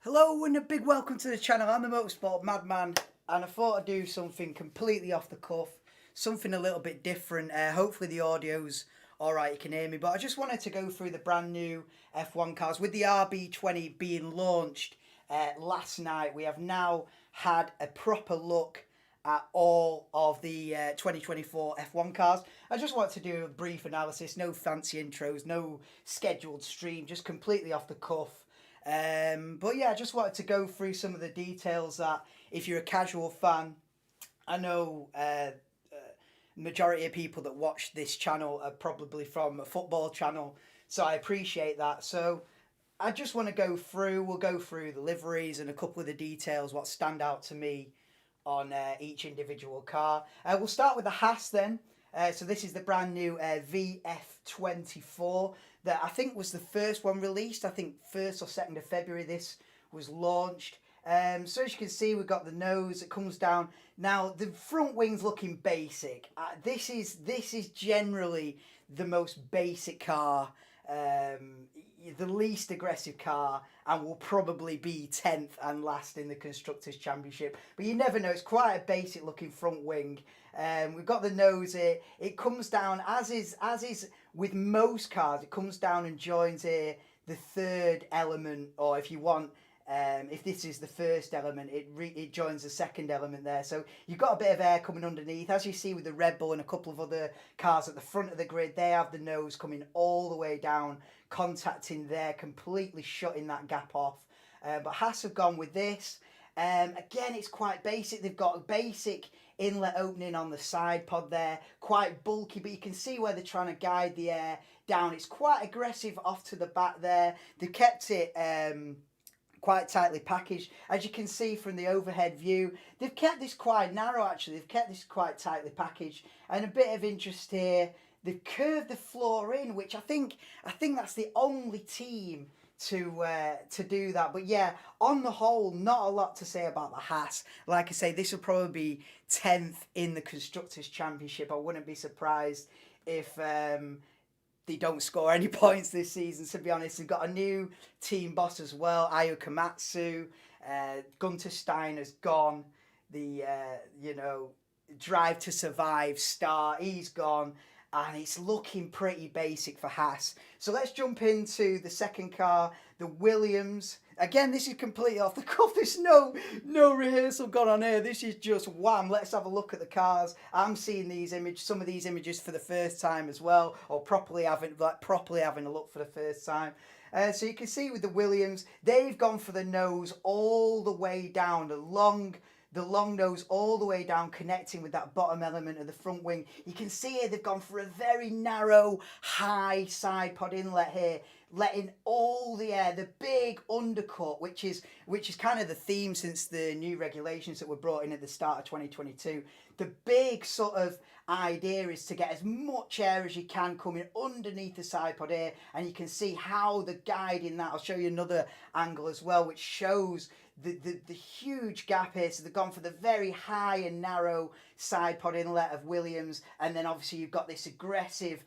Hello and a big welcome to the channel. I'm the Motorsport Madman and I thought I'd do something completely off the cuff, something a little bit different. Hopefully the audio's alright, you can hear me, but I just wanted to go through the brand new F1 cars. With the RB20 being launched last night, we have now had a proper look at all of the 2024 F1 cars. I just wanted to do a brief analysis, no fancy intros, no scheduled stream, just completely off the cuff. But yeah, I just wanted to go through some of the details that if you're a casual fan, I know majority of people that watch this channel are probably from a football channel, so I appreciate that. So I just want to we'll go through the liveries and a couple of the details, what stand out to me on each individual car. We'll start with the Haas then. So this is the brand new VF24 that I think was the first one released. I think 1st or 2nd of February this was launched. So as you can see, we've got the nose that comes down. Now the front wing's looking basic. This is generally the most basic car, the least aggressive car, and will probably be 10th and last in the Constructors' Championship. But you never know, it's quite a basic looking front wing. We've got the nose here. It comes down, as is with most cars, it comes down and joins here the third element, or if you want, if this is the first element, it joins the second element there. So you've got a bit of air coming underneath. As you see with the Red Bull and a couple of other cars at the front of the grid, they have the nose coming all the way down, contacting there, completely shutting that gap off. But Haas have gone with this. Again, it's quite basic. They've got a basic inlet opening on the side pod there, quite bulky, but you can see where they're trying to guide the air down. It's quite aggressive off to the back there. They've kept it quite tightly packaged. As you can see from the overhead view, they've kept this quite narrow actually. They've kept this quite tightly packaged. And a bit of interest here, they've curved the floor in, which I think that's the only team to do that. But yeah, on the whole, not a lot to say about the Haas. Like I say, this will probably be 10th in the Constructors' Championship. I wouldn't be surprised if they don't score any points this season, to be honest. They've got a new team boss as well, Ayo Komatsu. Gunter Steiner's gone. The Drive to Survive star, he's gone. And it's looking pretty basic for Haas. So let's jump into the second car, the Williams. Again, this is completely off the cuff. There's no rehearsal gone on here. This is just wham. Let's have a look at the cars. I'm seeing some of these images for the first time as well, or properly having a look for the first time. So you can see with the Williams, they've gone for the nose all the way down, the long nose all the way down, connecting with that bottom element of the front wing. You can see here they've gone for a very narrow, high side pod inlet here, letting all the air, the big undercut, which is kind of the theme since the new regulations that were brought in at the start of 2022. The big sort of idea is to get as much air as you can coming underneath the side pod here, and you can see how the guide in that. I'll show you another angle as well, which shows the huge gap here. So they've gone for the very high and narrow side pod inlet of Williams, and then obviously you've got this aggressive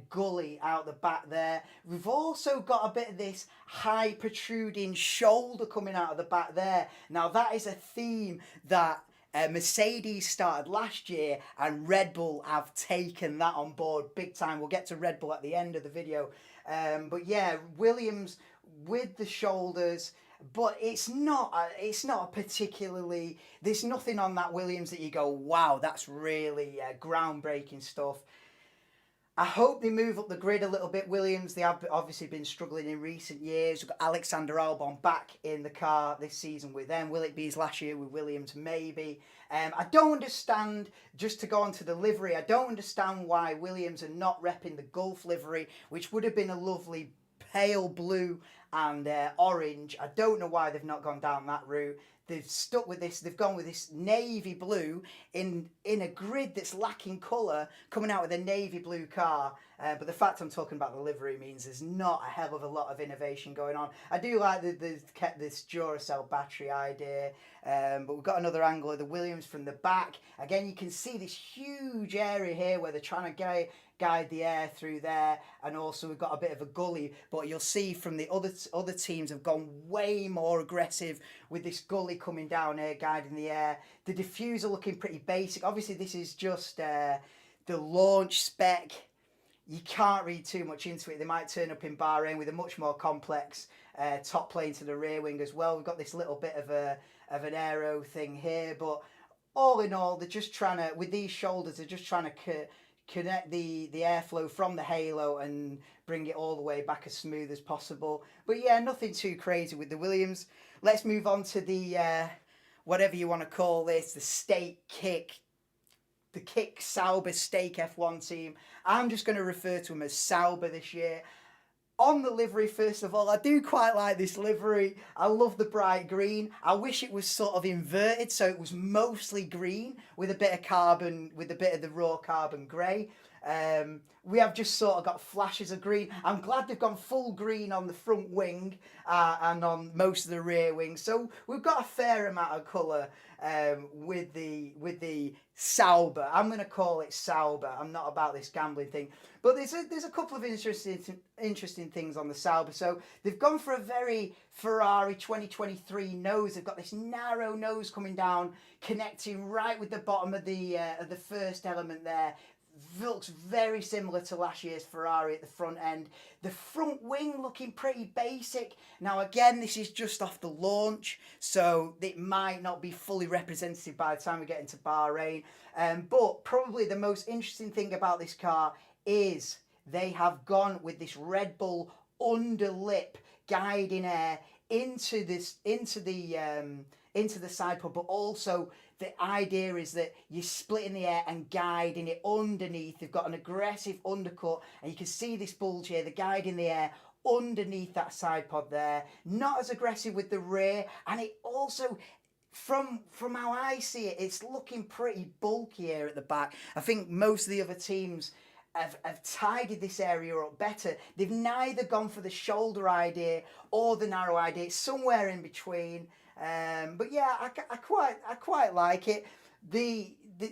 gully out the back there. We've also got a bit of this high protruding shoulder coming out of the back there. Now that is a theme that Mercedes started last year, and Red Bull have taken that on board big time. We'll get to Red Bull at the end of the video. But yeah, Williams with the shoulders, but it's not a particularly, there's nothing on that Williams that you go, wow, that's really groundbreaking stuff. I hope they move up the grid a little bit. Williams, they have obviously been struggling in recent years. We've got Alexander Albon back in the car this season with them. Will it be his last year with Williams? Maybe. I don't understand, just to go on to the livery, I don't understand why Williams are not repping the Gulf livery, which would have been a lovely pale blue and orange. I don't know why they've not gone down that route. They've stuck with this. They've gone with this navy blue in a grid that's lacking colour, coming out with a navy blue car. But the fact I'm talking about the livery means there's not a hell of a lot of innovation going on. I do like that they've kept this Duracell battery idea. But we've got another angle of the Williams from the back. Again, you can see this huge area here where they're trying to guide the air through there, and also we've got a bit of a gully. But you'll see from the other teams have gone way more aggressive with this gully coming down here, guiding the air. The diffuser looking pretty basic. Obviously, this is just the launch spec. You can't read too much into it. They might turn up in Bahrain with a much more complex top plane to the rear wing as well. We've got this little bit of an aero thing here, but all in all, they're just trying to, with these shoulders, they're just trying to connect the airflow from the halo and bring it all the way back as smooth as possible. But yeah, nothing too crazy with the Williams. Let's move on to the whatever you want to call this, the Kick Sauber Stake F1 team. I'm just going to refer to them as Sauber this year. On the livery, first of all, I do quite like this livery. I love the bright green. I wish it was sort of inverted, so it was mostly green with a bit of carbon, with a bit of the raw carbon grey. We have just sort of got flashes of green. I'm glad they've gone full green on the front wing and on most of the rear wing. So we've got a fair amount of colour with the Sauber. I'm going to call it Sauber. I'm not about this gambling thing. But there's a couple of interesting things on the Sauber. So they've gone for a very Ferrari 2023 nose. They've got this narrow nose coming down, connecting right with the bottom of the first element there. Looks very similar to last year's Ferrari at the front end. The front wing looking pretty basic. Now again, this is just off the launch, so it might not be fully representative by the time we get into Bahrain. But probably the most interesting thing about this car is they have gone with this Red Bull underlip guiding air into the side pod, but also the idea is that you're splitting the air and guiding it underneath. They've got an aggressive undercut, and you can see this bulge here, the guide in the air underneath that side pod there. Not as aggressive with the rear, and it also, from how I see it, it's looking pretty bulky here at the back. I think most of the other teams have tidied this area up better. They've neither gone for the shoulder idea or the narrow idea. It's somewhere in between. But yeah, I quite like it.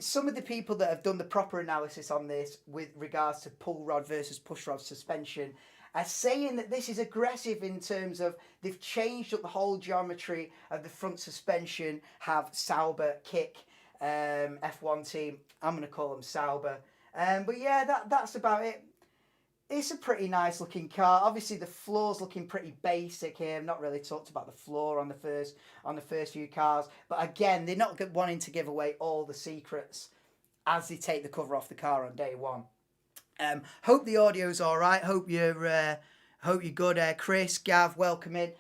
Some of the people that have done the proper analysis on this with regards to pull rod versus push rod suspension are saying that this is aggressive in terms of they've changed up the whole geometry of the front suspension. Have Sauber Kick F1 team. I'm going to call them Sauber. But yeah, that's about it. It's a pretty nice looking car. Obviously the floor's looking pretty basic here. I've not really talked about the floor on the first few cars. But again, they're not wanting to give away all the secrets as they take the cover off the car on day one. Hope the audio's all right. Hope you're good. Chris, Gav, welcome in.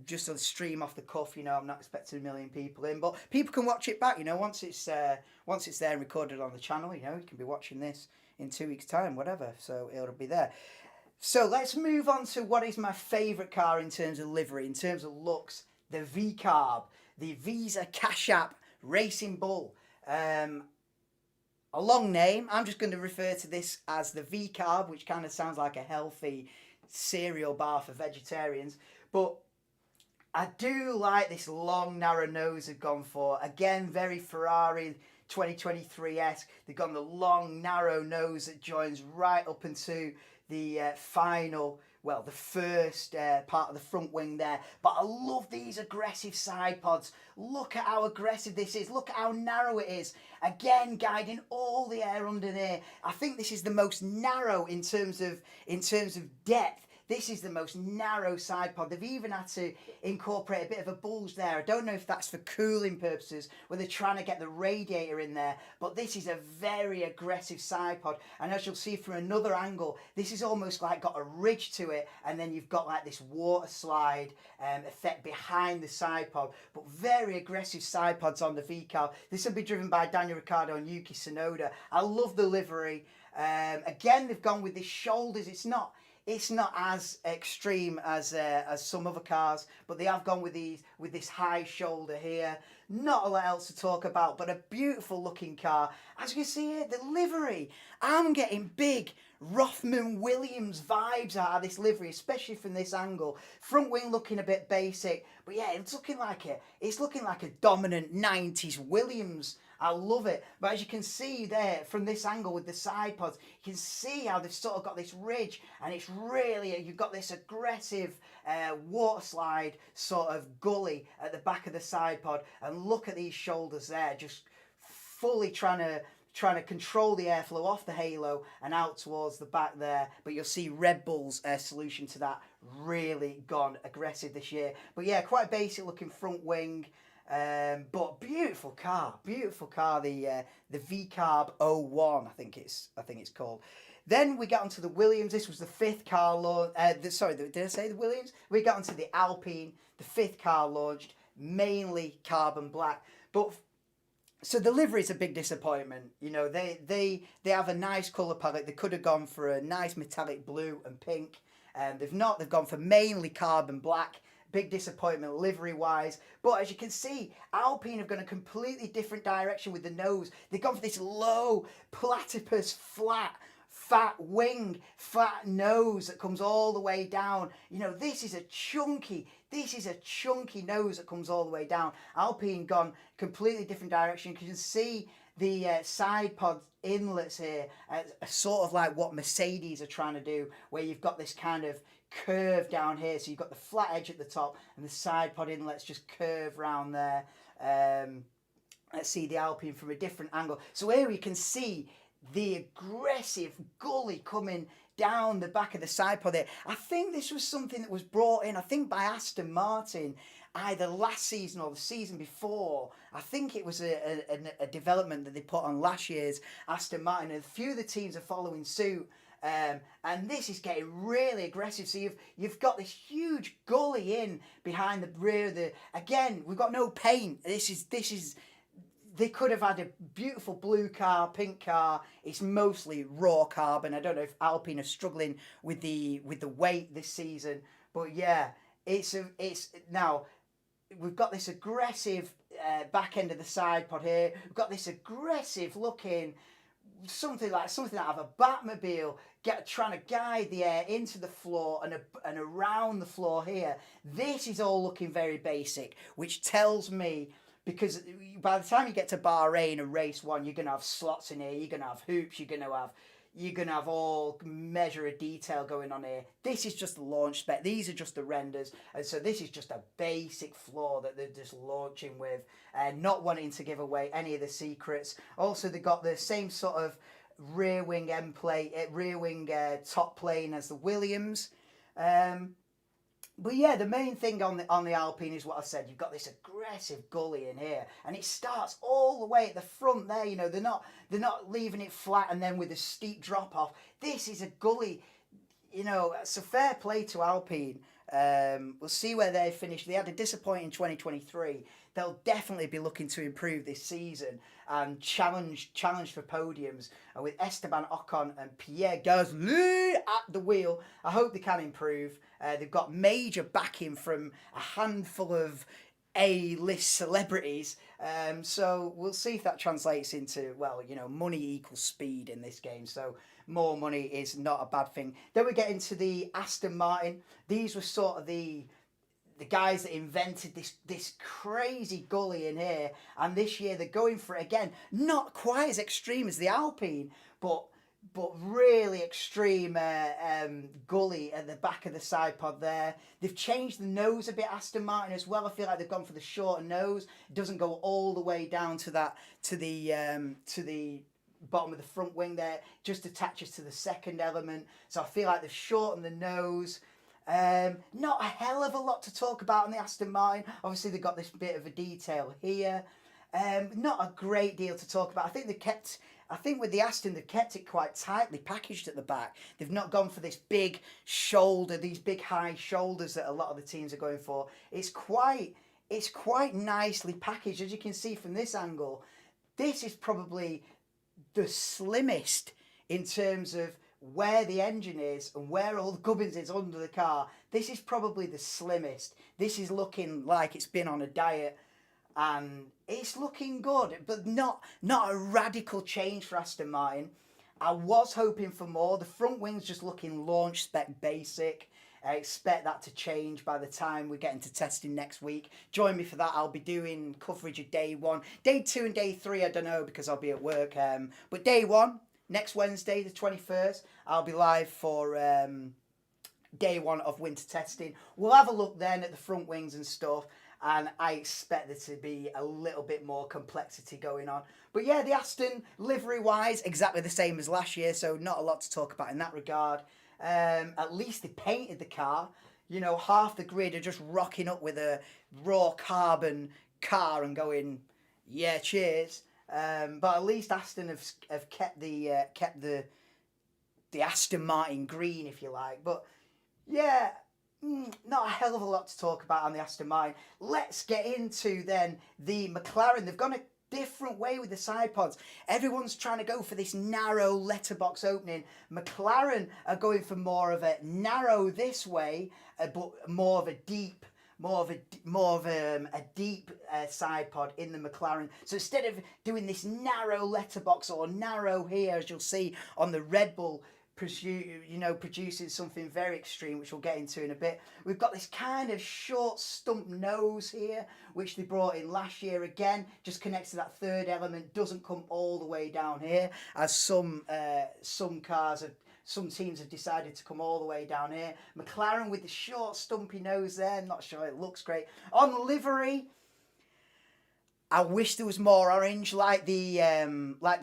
Just on the stream off the cuff, I'm not expecting 1 million people in, but people can watch it back. Once it's there and recorded on the channel, you can be watching this in 2 weeks' time, whatever. So it'll be there. So let's move on to what is my favourite car in terms of livery, in terms of looks. The V-Carb, the Visa Cash App Racing Bull. A long name. I'm just going to refer to this as the V-Carb, which kind of sounds like a healthy cereal bar for vegetarians. But I do like this long, narrow nose they've gone for. Again, very Ferrari 2023-esque. They've gone the long, narrow nose that joins right up into the the first part of the front wing there. But I love these aggressive side pods. Look at how aggressive this is. Look at how narrow it is. Again, guiding all the air under there. I think this is the most narrow in terms of depth. This is the most narrow side pod. They've even had to incorporate a bit of a bulge there. I don't know if that's for cooling purposes, where they're trying to get the radiator in there, but this is a very aggressive side pod. And as you'll see from another angle, this is almost like got a ridge to it, and then you've got like this water slide effect behind the side pod. But very aggressive side pods on the V-Carb. This will be driven by Daniel Ricciardo and Yuki Tsunoda. I love the livery. Again, they've gone with the shoulders. It's not as extreme as some other cars, but they have gone with this high shoulder here. Not a lot else to talk about, but a beautiful looking car. As you can see here, the livery. I'm getting big Rothman Williams vibes out of this livery, especially from this angle. Front wing looking a bit basic, but yeah, it's looking like a dominant 90s Williams. I love it. But as you can see there from this angle with the side pods, you can see how they've sort of got this ridge, and it's really, you've got this aggressive water slide sort of gully at the back of the side pod. And look at these shoulders there, just fully trying to control the airflow off the halo and out towards the back there. But you'll see Red Bull's solution to that really gone aggressive this year. But yeah, quite basic looking front wing. But beautiful car, the V-Carb 01, I think it's called. Then we got onto the Williams. This was the fifth car launch. Did I say the Williams? We got onto the Alpine, the fifth car launched, mainly carbon black. But so the livery's a big disappointment. You know, they have a nice colour palette. They could have gone for a nice metallic blue and pink. They've not. They've gone for mainly carbon black. Big disappointment livery-wise. But as you can see, Alpine have gone a completely different direction with the nose. They've gone for this low, platypus, fat wing, fat nose that comes all the way down. You know, this is a chunky nose that comes all the way down. Alpine gone completely different direction. You can see the side pod inlets here, sort of like what Mercedes are trying to do, where you've got this kind of curve down here. So you've got the flat edge at the top and the side pod inlets just curve round there. Let's see the Alpine from a different angle. So here you can see the aggressive gully coming down the back of the side pod there. I think this was something that was brought in, I think, by Aston Martin either last season or the season before. I think it was a development that they put on last year's Aston Martin, and a few of the teams are following suit. And this is getting really aggressive. So you've got this huge gully in behind the rear of the. Again, we've got no paint. This is. They could have had a beautiful blue car, pink car. It's mostly raw carbon. I don't know if Alpine are struggling with the weight this season, but yeah, it's now we've got this aggressive back end of the side pod here. We've got this aggressive looking something out of a Batmobile, trying to guide the air into the floor and around the floor here. This is all looking very basic, which tells me, because by the time you get to Bahrain and race one, you're going to have slots in here, you're going to have hoops, you're going to have all measure of detail going on here. This is just the launch spec. These are just the renders. And so this is just a basic floor that they're just launching with, not wanting to give away any of the secrets. Also, they got the same sort of rear wing top plane as the Williams. But yeah, the main thing on the Alpine is what I said. You've got this aggressive gully in here, and it starts all the way at the front there. You know, they're not leaving it flat and then with a steep drop off. This is a gully. You know, so fair play to Alpine. We'll see where they finish. They had a disappointing 2023. They'll definitely be looking to improve this season and challenge for podiums. And with Esteban Ocon and Pierre Gasly at the wheel, I hope they can improve. They've got major backing from a handful of A-list celebrities. So we'll see if that translates into, well, you know, money equals speed in this game. So more money is not a bad thing. Then we get into the Aston Martin. These were sort of the guys that invented this crazy gully in here, and this year they're going for it again. Not quite as extreme as the Alpine, but really extreme gully at the back of the side pod there. They've changed the nose a bit, Aston Martin, as well. I feel like they've gone for the shorter nose. It doesn't go all the way down to the bottom of the front wing there, just attaches to the second element. So I feel like they've shortened the nose. Not a hell of a lot to talk about on the Aston Martin. Obviously they've got this bit of a detail here. Not a great deal to talk about. I think with the Aston, they've kept it quite tightly packaged at the back. They've not gone for this big shoulder, these big high shoulders that a lot of the teams are going for. It's quite nicely packaged. As you can see from this angle, this is probably the slimmest in terms of where the engine is and where all the gubbins is under the car. This is probably the slimmest. This is looking like it's been on a diet, and it's looking good, but not a radical change for Aston Martin. I was hoping for more. The front wing's just looking launch spec basic. I expect that to change by the time we get into testing next week. Join me for that. I'll be doing coverage of day 1. Day 2 and day 3, I don't know because I'll be at work. But day 1, next Wednesday, the 21st, I'll be live for day 1 of winter testing. We'll have a look then at the front wings and stuff. And I expect there to be a little bit more complexity going on. But yeah, the Aston, livery-wise, exactly the same as last year, so not a lot to talk about in that regard. At least they painted the car. You know, half the grid are just rocking up with a raw carbon car and going, yeah, cheers. But at least Aston have kept the Aston Martin green, if you like. But yeah, not a hell of a lot to talk about on the Aston Martin. Let's get into then the McLaren. They've gone a different way with the side pods. Everyone's trying to go for this narrow letterbox opening. McLaren are going for more of a narrow this way, but more of a deep side pod in the McLaren. So instead of doing this narrow letterbox or narrow here, as you'll see on the Red Bull, producing something very extreme, which we'll get into in a bit. We've got this kind of short stump nose here, which they brought in last year again, just connects to that third element, doesn't come all the way down here, as some teams have decided to come all the way down here. McLaren with the short stumpy nose there, not sure it looks great. On livery, I wish there was more orange, like the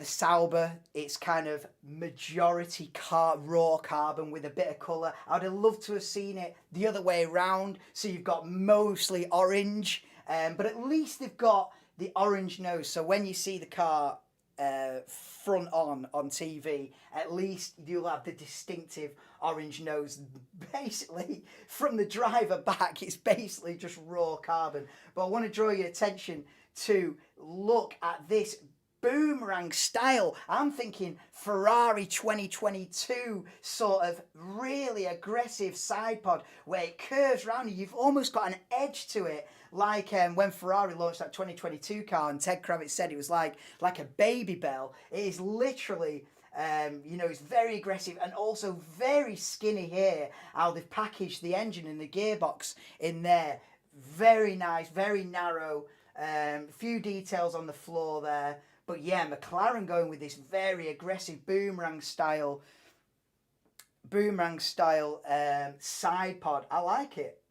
Sauber. It's kind of majority raw carbon with a bit of colour. I'd have loved to have seen it the other way around, so you've got mostly orange, but at least they've got the orange nose. So when you see the car front on TV, at least you'll have the distinctive orange nose. Basically, from the driver back, it's basically just raw carbon. But I want to draw your attention to look at this boomerang style. I'm thinking Ferrari 2022 sort of really aggressive side pod where it curves around you. You've almost got an edge to it, like when Ferrari launched that 2022 car and Ted Kravitz said it was like a baby bell. It is literally it's very aggressive and also very skinny here, how they've packaged the engine and the gearbox in there. Very nice, very narrow. Few details on the floor there, but yeah, McLaren going with this very aggressive boomerang style side pod. I like it.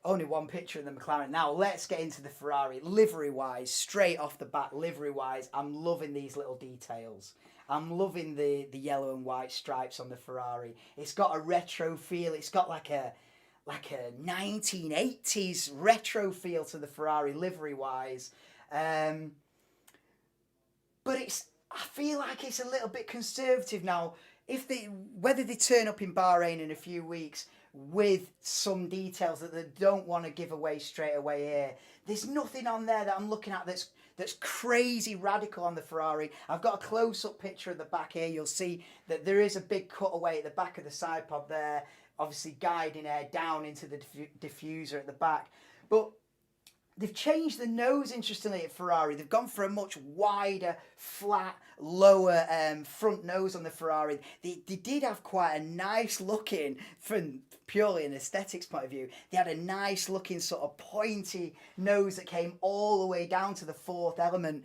Only one picture of the McLaren. Now let's get into the Ferrari. Livery wise, straight off the bat, livery wise, I'm loving these little details. I'm loving the yellow and white stripes on the Ferrari. It's got a retro feel. It's got like a 1980s retro feel to the Ferrari livery-wise. But I feel like it's a little bit conservative now. Whether they turn up in Bahrain in a few weeks with some details that they don't want to give away straight away here. There's nothing on there that I'm looking at that's crazy radical on the Ferrari. I've got a close-up picture of the back here. You'll see that there is a big cutaway at the back of the side pod there, obviously guiding air down into the diffuser at the back. But they've changed the nose, interestingly, at Ferrari. They've gone for a much wider, flat, lower front nose on the Ferrari. They did have quite a nice looking, from purely an aesthetics point of view, they had a nice looking sort of pointy nose that came all the way down to the fourth element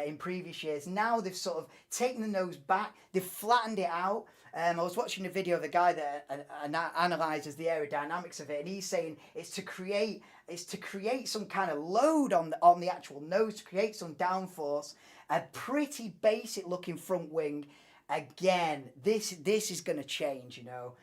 in previous years. Now they've sort of taken the nose back, they've flattened it out. I was watching a video of a guy that analyzes the aerodynamics of it, and he's saying it's to create some kind of load on the actual nose, to create some downforce. A pretty basic looking front wing. Again, this is going to change, you know.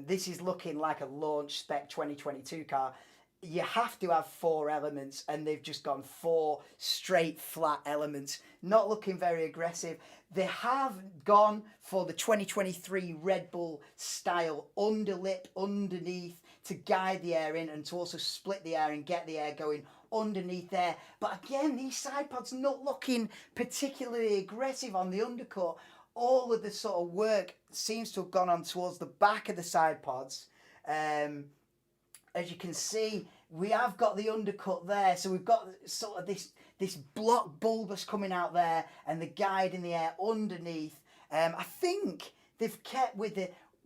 This is looking like a launch spec 2022 car. You have to have 4 elements, and they've just gone 4 straight flat elements. Not looking very aggressive. They have gone for the 2023 Red Bull style underlip underneath to guide the air in and to also split the air and get the air going underneath there. But again, these side pods not looking particularly aggressive on the undercut. All of the sort of work seems to have gone on towards the back of the side pods. As you can see, we have got the undercut there. So we've got sort of this block bulbous coming out there and the guide in the air underneath. I think they've kept with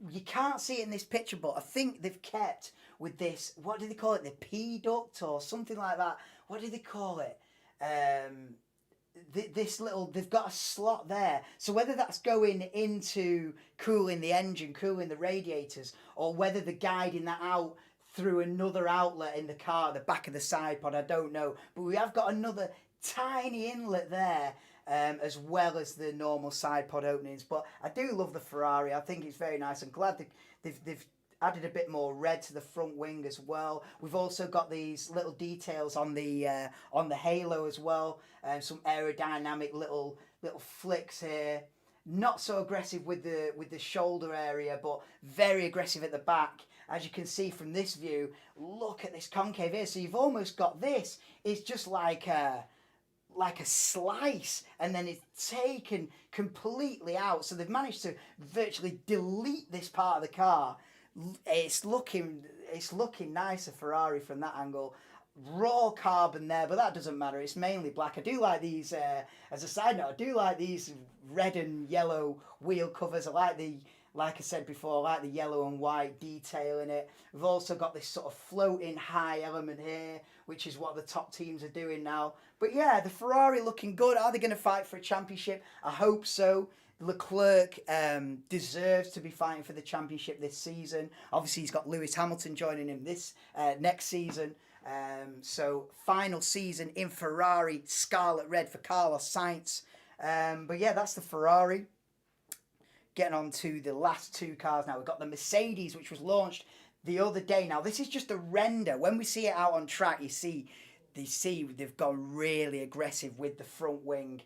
you can't see it in this picture, but I think they've kept with this, what do they call it, the P duct or something like that. What do they call it? This little, they've got a slot there. So whether that's going into cooling the engine, cooling the radiators, or whether they're guiding that out through another outlet in the car, the back of the side pod, I don't know. But we have got another tiny inlet there, as well as the normal side pod openings. But I do love the Ferrari. I think it's very nice. I'm glad they've added a bit more red to the front wing as well. We've also got these little details on the halo as well. Some aerodynamic little flicks here. Not so aggressive with the shoulder area, but very aggressive at the back. As you can see from this view, look at this concave here. So you've almost got this. It's just like a slice, and then it's taken completely out. So they've managed to virtually delete this part of the car. It's looking nice, a Ferrari from that angle. Raw carbon there, but that doesn't matter. It's mainly black. I do like these, as a side note, I do like these red and yellow wheel covers. Like I said before, I like the yellow and white detail in it. We've also got this sort of floating high element here, which is what the top teams are doing now. But yeah, the Ferrari looking good. Are they going to fight for a championship? I hope so. Leclerc deserves to be fighting for the championship this season. Obviously, he's got Lewis Hamilton joining him this next season. So final season in Ferrari, scarlet red for Carlos Sainz. But yeah, that's the Ferrari. Getting on to the last two cars now. We've got the Mercedes, which was launched the other day. Now, this is just a render. When we see it out on track, you see they've gone really aggressive with the front wing,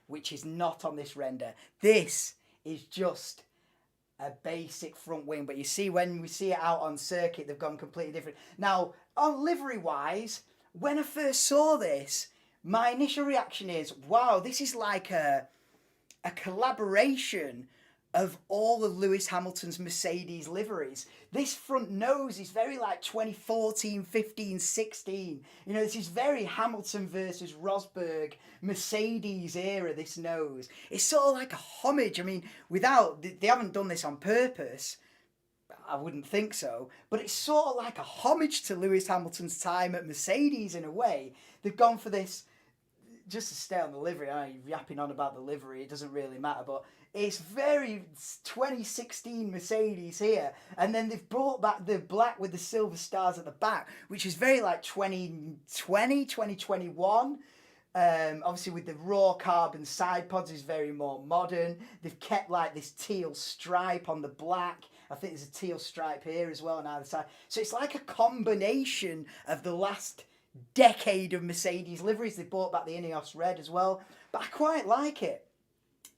which is not on this render. This is just a basic front wing, but you see when we see it out on circuit, they've gone completely different. Now, on livery-wise, when I first saw this, my initial reaction is, wow, this is like a collaboration of all of Lewis Hamilton's Mercedes liveries. This front nose is very like 2014, 15, 16. You know, this is very Hamilton versus Rosberg, Mercedes era, this nose. It's sort of like a homage. I mean, they haven't done this on purpose. I wouldn't think so. But it's sort of like a homage to Lewis Hamilton's time at Mercedes in a way. They've gone for this, just to stay on the livery, I'm yapping on about the livery, it doesn't really matter, but it's very 2016 Mercedes here. And then they've brought back the black with the silver stars at the back, which is very like 2020, 2021. Obviously with the raw carbon side pods is very more modern. They've kept like this teal stripe on the black. I think there's a teal stripe here as well on either side. So it's like a combination of the last decade of Mercedes liveries. They brought back the Ineos red as well, but I quite like it.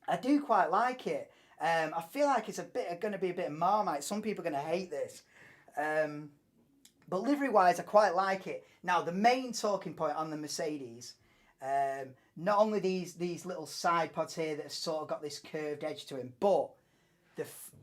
I do quite like it. I feel like it's going to be a bit of Marmite. Some people are going to hate this, but livery wise, I quite like it. Now, the main talking point on the Mercedes, not only these little side pods here that have sort of got this curved edge to him, but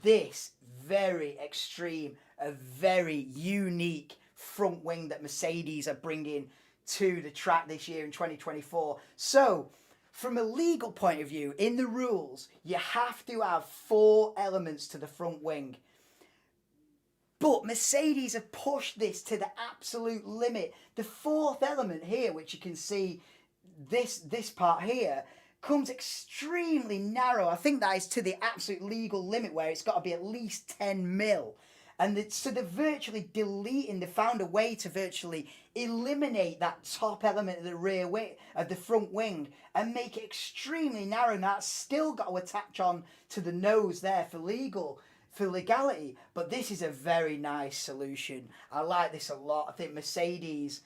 this very extreme, a very unique front wing that Mercedes are bringing to the track this year in 2024. So, from a legal point of view, in the rules, you have to have 4 elements to the front wing. But Mercedes have pushed this to the absolute limit. The 4th element here, which you can see, this part here, comes extremely narrow. I think that is to the absolute legal limit where it's got to be at least 10 mil. And so they're virtually deleting, they found a way to virtually eliminate that top element of the rear wing, of the front wing, and make it extremely narrow. Now it's still got to attach on to the nose there for legality, but this is a very nice solution. I like this a lot. I think Mercedes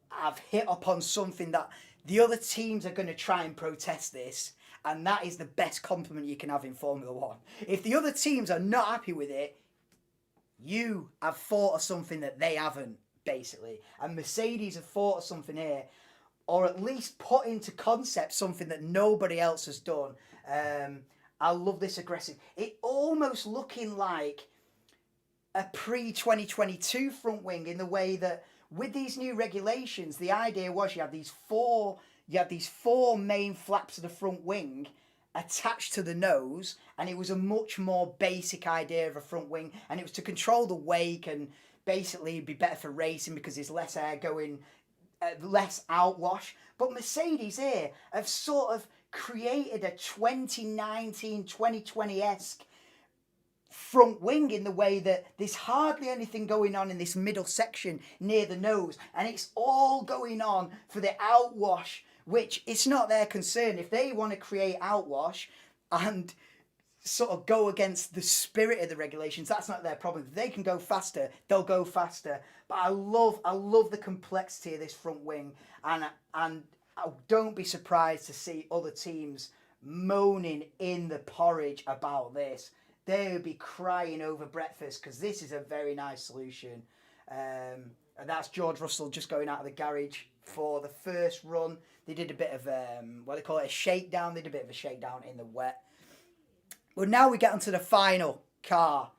have hit upon something that the other teams are going to try and protest this, and that is the best compliment you can have in Formula One. If the other teams are not happy with it, you have thought of something that they haven't, basically. And Mercedes have thought of something here, or at least put into concept something that nobody else has done. I love this aggressive. It almost looking like a pre-2022 front wing in the way that with these new regulations, the idea was you had these four main flaps of the front wing, attached to the nose, and it was a much more basic idea of a front wing, and it was to control the wake and basically be better for racing because there's less air going, less outwash. But Mercedes here have sort of created a 2019, 2020-esque front wing in the way that there's hardly anything going on in this middle section near the nose, and it's all going on for the outwash, which it's not their concern. If they want to create outwash and sort of go against the spirit of the regulations, that's not their problem. If they can go faster, they'll go faster. But I love the complexity of this front wing, and don't be surprised to see other teams moaning in the porridge about this. They would be crying over breakfast because this is a very nice solution. And that's George Russell just going out of the garage for the first run. They did a bit of, what they call it, a shakedown. They did a bit of a shakedown in the wet. But now we get onto the final car,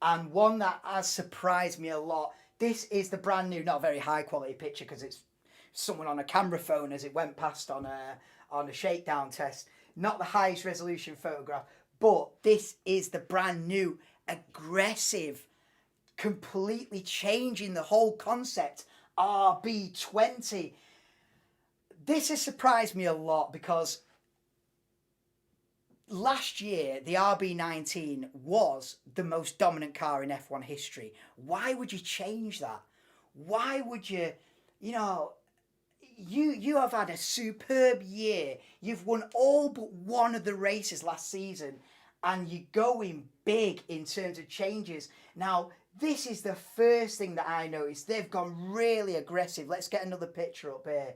and one that has surprised me a lot. This is the brand new, not very high quality picture because it's someone on a camera phone as it went past on a shakedown test. Not the highest resolution photograph, but this is the brand new, aggressive, completely changing the whole concept, RB20. This has surprised me a lot because last year, the RB19 was the most dominant car in F1 history. Why would you change that? Why would you, you have had a superb year. You've won all but one of the races last season, and you're going big in terms of changes. Now, this is the first thing that I noticed. They've gone really aggressive. Let's get another picture up here.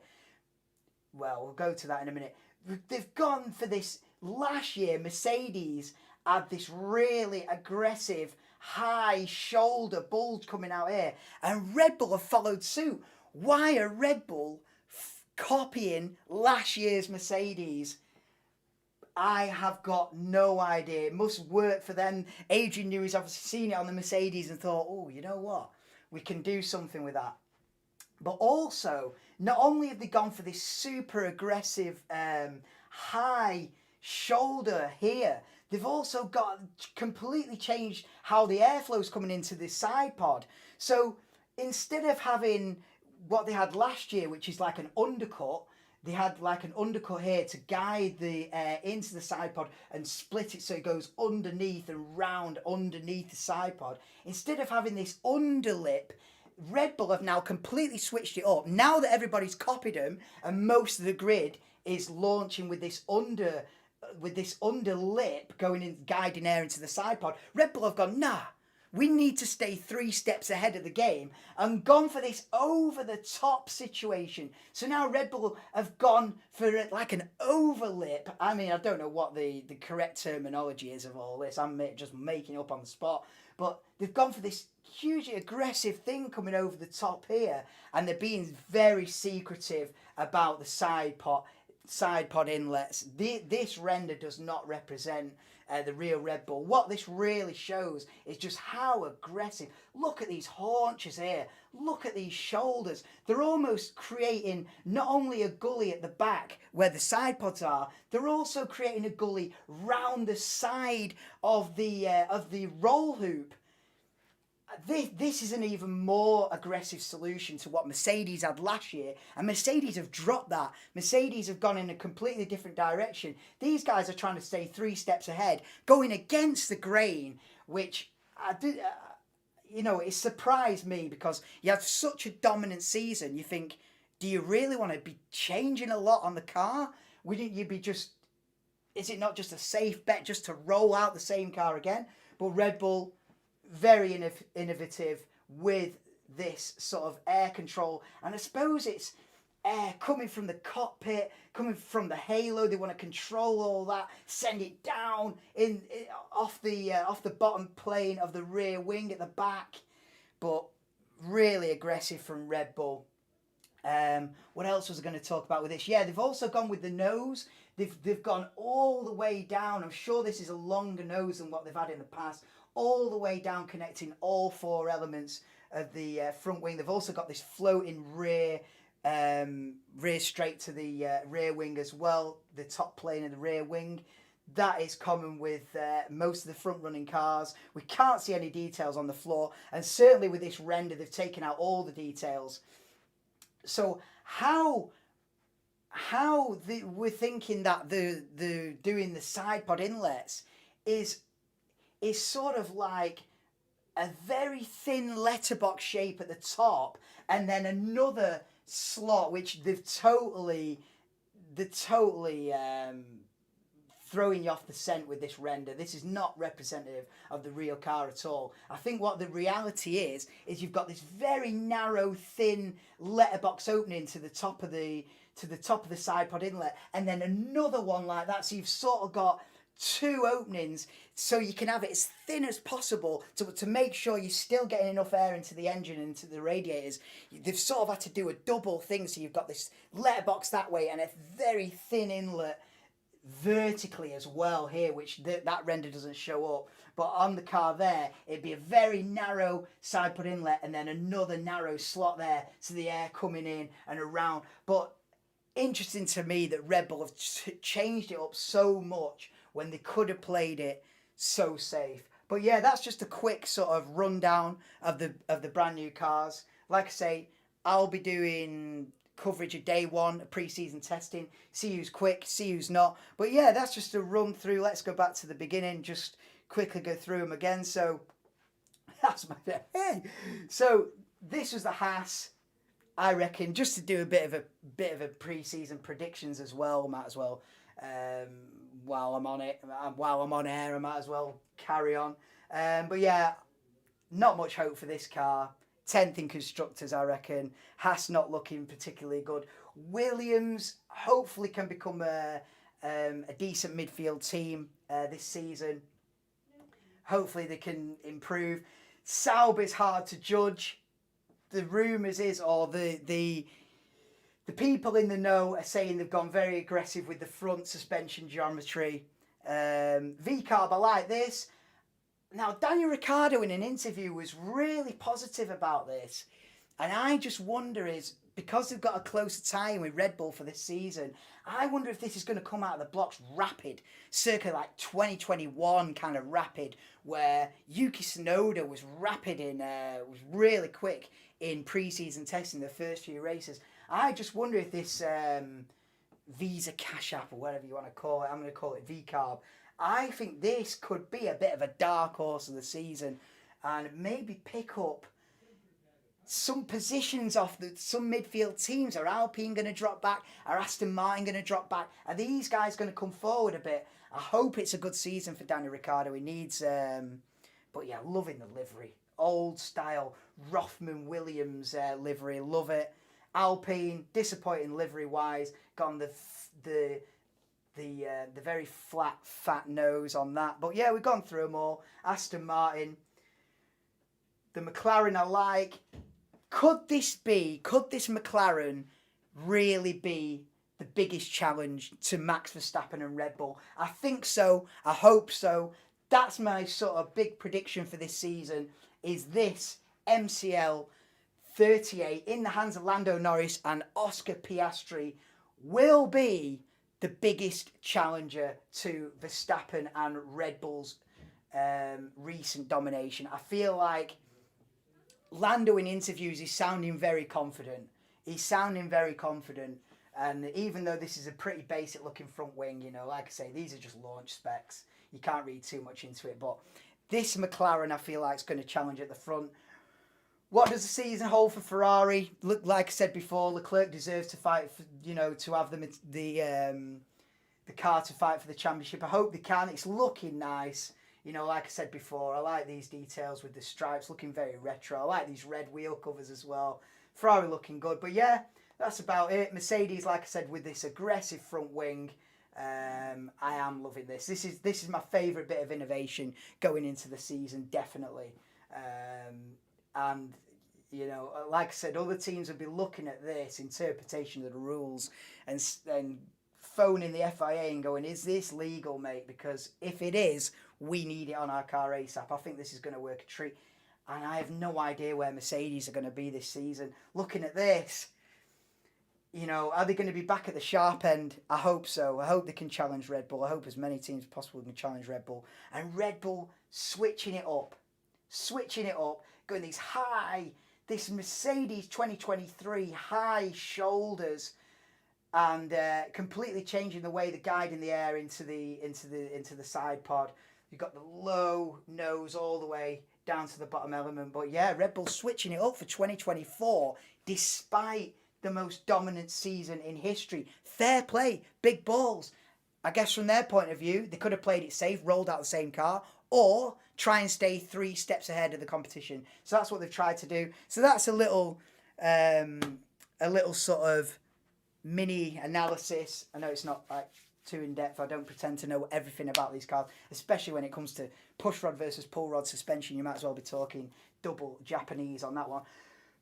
Well, we'll go to that in a minute. They've gone for this. Last year, Mercedes had this really aggressive, high shoulder bulge coming out here, and Red Bull have followed suit. Why are Red Bull copying last year's Mercedes? I have got no idea. It must work for them. Adrian Newey's obviously seen it on the Mercedes and thought, oh, you know what? We can do something with that. But also, not only have they gone for this super aggressive, high shoulder here, they've also got completely changed how the airflow's coming into this side pod. So instead of having what they had last year, which is like an undercut, they had like an undercut here to guide the air into the side pod and split it so it goes underneath and round underneath the side pod. Instead of having this underlip, Red Bull have now completely switched it up. Now that everybody's copied them and most of the grid is launching with this underlip going in, guiding air into the side pod, Red Bull have gone, nah, we need to stay 3 steps ahead of the game, and gone for this over-the-top situation. So now Red Bull have gone for like an overlip. I mean, I don't know what the correct terminology is of all this. I'm just making up on the spot. But they've gone for this hugely aggressive thing coming over the top here, and they're being very secretive about the side pod inlets. This render does not represent the real Red Bull. What this really shows is just how aggressive. Look at these haunches here. Look at these shoulders. They're almost creating not only a gully at the back where the side pods are, they're also creating a gully round the side of the roll hoop. This is an even more aggressive solution to what Mercedes had last year, and Mercedes have dropped that. Mercedes have gone in a completely different direction. These guys are trying to stay 3 steps ahead, going against the grain, which it surprised me because you have such a dominant season. You think, do you really want to be changing a lot on the car? Wouldn't you be just? Is it not just a safe bet just to roll out the same car again? But Red Bull, very innovative with this sort of air control, and I suppose it's air coming from the cockpit, coming from the halo. They want to control all that, send it down off the bottom plane of the rear wing at the back. But really aggressive from Red Bull. What else was I going to talk about with this? Yeah, they've also gone with the nose. They've gone all the way down. I'm sure this is a longer nose than what they've had in the past. All the way down, connecting all 4 elements of the front wing. They've also got this floating rear straight to the rear wing as well, the top plane of the rear wing. That is common with most of the front running cars. We can't see any details on the floor, and certainly with this render, they've taken out all the details. So we're thinking that the doing the side pod inlets is sort of like a very thin letterbox shape at the top, and then another slot which they're totally throwing you off the scent with this render. This is not representative of the real car at all. I think what the reality is you've got this very narrow, thin letterbox opening to the top of the side pod inlet, and then another one like that. So you've sort of got two openings, so you can have it as thin as possible to make sure you're still getting enough air into the engine and into the radiators. They've sort of had to do a double thing, so you've got this letterbox that way and a very thin inlet vertically as well here, which that render doesn't show up, but on the car there it'd be a very narrow side pod inlet and then another narrow slot there, so the air coming in and around. But interesting to me that Red Bull have changed it up so much when they could have played it so safe. But yeah, that's just a quick sort of rundown of the brand new cars. Like I say, I'll be doing coverage of day one of pre-season testing, see who's quick, see who's not. But yeah, that's just a run through. Let's go back to the beginning, just quickly go through them again. So that's my hey. So this was the Haas. I reckon, just to do a bit of a pre-season predictions as well, might as well, while I'm on air, I might as well carry on. But yeah, not much hope for this car. 10th in constructors, I reckon. Haas not looking particularly good. Williams hopefully can become a decent midfield team this season. Hopefully they can improve. Sauber's hard to judge. The rumours is, or the people in the know are saying they've gone very aggressive with the front suspension geometry. V-carb, I like this. Now, Daniel Ricciardo in an interview was really positive about this. And I just wonder is, because they've got a closer tie-in with Red Bull for this season, I wonder if this is going to come out of the blocks rapid, circa like 2021 kind of rapid, where Yuki Tsunoda was rapid was really quick in pre-season testing the first few races. I just wonder if this Visa Cash App, or whatever you want to call it, I'm going to call it V-Carb, I think this could be a bit of a dark horse of the season and maybe pick up some positions off some midfield teams. Are Alpine going to drop back? Are Aston Martin going to drop back? Are these guys going to come forward a bit? I hope it's a good season for Daniel Ricciardo. He needs, but yeah, loving the livery. Old style Rothman Williams livery, love it. Alpine, disappointing livery wise, gone the very flat, fat nose on that. But yeah, we've gone through them all. Aston Martin, the McLaren I like. Could this McLaren really be the biggest challenge to Max Verstappen and Red Bull? I think so. I hope so. That's my sort of big prediction for this season, is this MCL 38 in the hands of Lando Norris and Oscar Piastri will be the biggest challenger to Verstappen and Red Bull's recent domination. I feel like Lando in interviews is sounding very confident. And even though this is a pretty basic looking front wing, like I say, these are just launch specs. You can't read too much into it. But this McLaren, I feel like, is going to challenge at the front. What does the season hold for Ferrari? Look, like I said before, Leclerc deserves to fight for, to have the car to fight for the championship. I hope they can. It's looking nice. Like I said before, I like these details with the stripes, looking very retro. I like these red wheel covers as well. Ferrari looking good. But yeah, that's about it. Mercedes, like I said, with this aggressive front wing, I am loving this. This is my favourite bit of innovation going into the season, definitely. And, like I said, other teams will be looking at this interpretation of the rules and phoning the FIA and going, is this legal, mate? Because if it is, we need it on our car ASAP. I think this is going to work a treat. And I have no idea where Mercedes are going to be this season. Looking at this, you know, are they going to be back at the sharp end? I hope so. I hope they can challenge Red Bull. I hope as many teams as possible can challenge Red Bull. And Red Bull switching it up, going this Mercedes 2023 high shoulders, and completely changing the way they're guiding the air into the side pod. You've got the low nose all the way down to the bottom element. But yeah, Red Bull switching it up for 2024 despite the most dominant season in history. Fair play, big balls. I guess from their point of view, they could have played it safe, rolled out the same car, or try and stay 3 steps ahead of the competition. So that's what they've tried to do. So that's a little sort of mini analysis. I know it's not like too in depth. I don't pretend to know everything about these cars, especially when it comes to push rod versus pull rod suspension. You might as well be talking double Japanese on that one.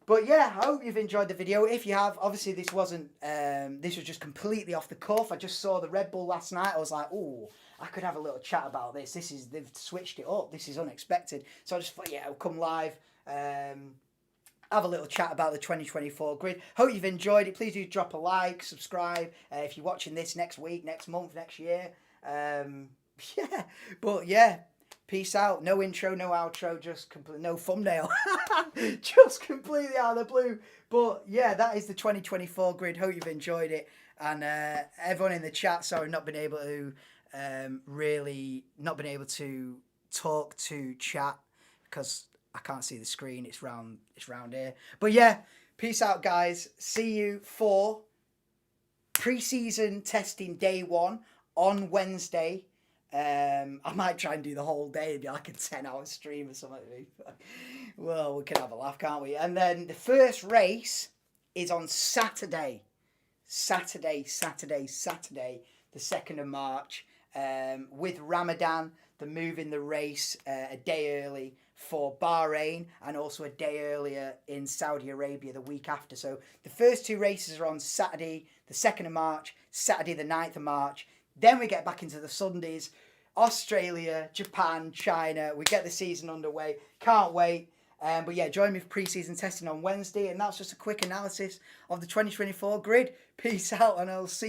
But yeah, I hope you've enjoyed the video. If you have, obviously this wasn't, this was just completely off the cuff. I just saw the Red Bull last night. I was like, oh, I could have a little chat about this. They've switched it up. This is unexpected. So I just thought, yeah, I'll come live, have a little chat about the 2024 grid. Hope you've enjoyed it. Please do drop a like, subscribe, if you're watching this next week, next month, next year. Yeah, but yeah. Peace out. No intro, no outro, just no thumbnail. Just completely out of the blue. But yeah, that is the 2024 grid. Hope you've enjoyed it. And everyone in the chat, sorry, not been able to talk to chat because I can't see the screen. It's round here. But yeah, peace out, guys. See you for pre-season testing day 1 on Wednesday. I might try and do the whole day. It'd be like a 10-hour stream or something. Well, we can have a laugh, can't we? And then the first race is on Saturday. Saturday, the 2nd of March. With Ramadan, they're moving the race a day early for Bahrain and also a day earlier in Saudi Arabia the week after. So the first 2 races are on Saturday, the 2nd of March, Saturday, the 9th of March. Then we get back into the Sundays, Australia, Japan, China. We get the season underway. Can't wait. But yeah, join me for pre-season testing on Wednesday. And that's just a quick analysis of the 2024 grid. Peace out, and I'll see you.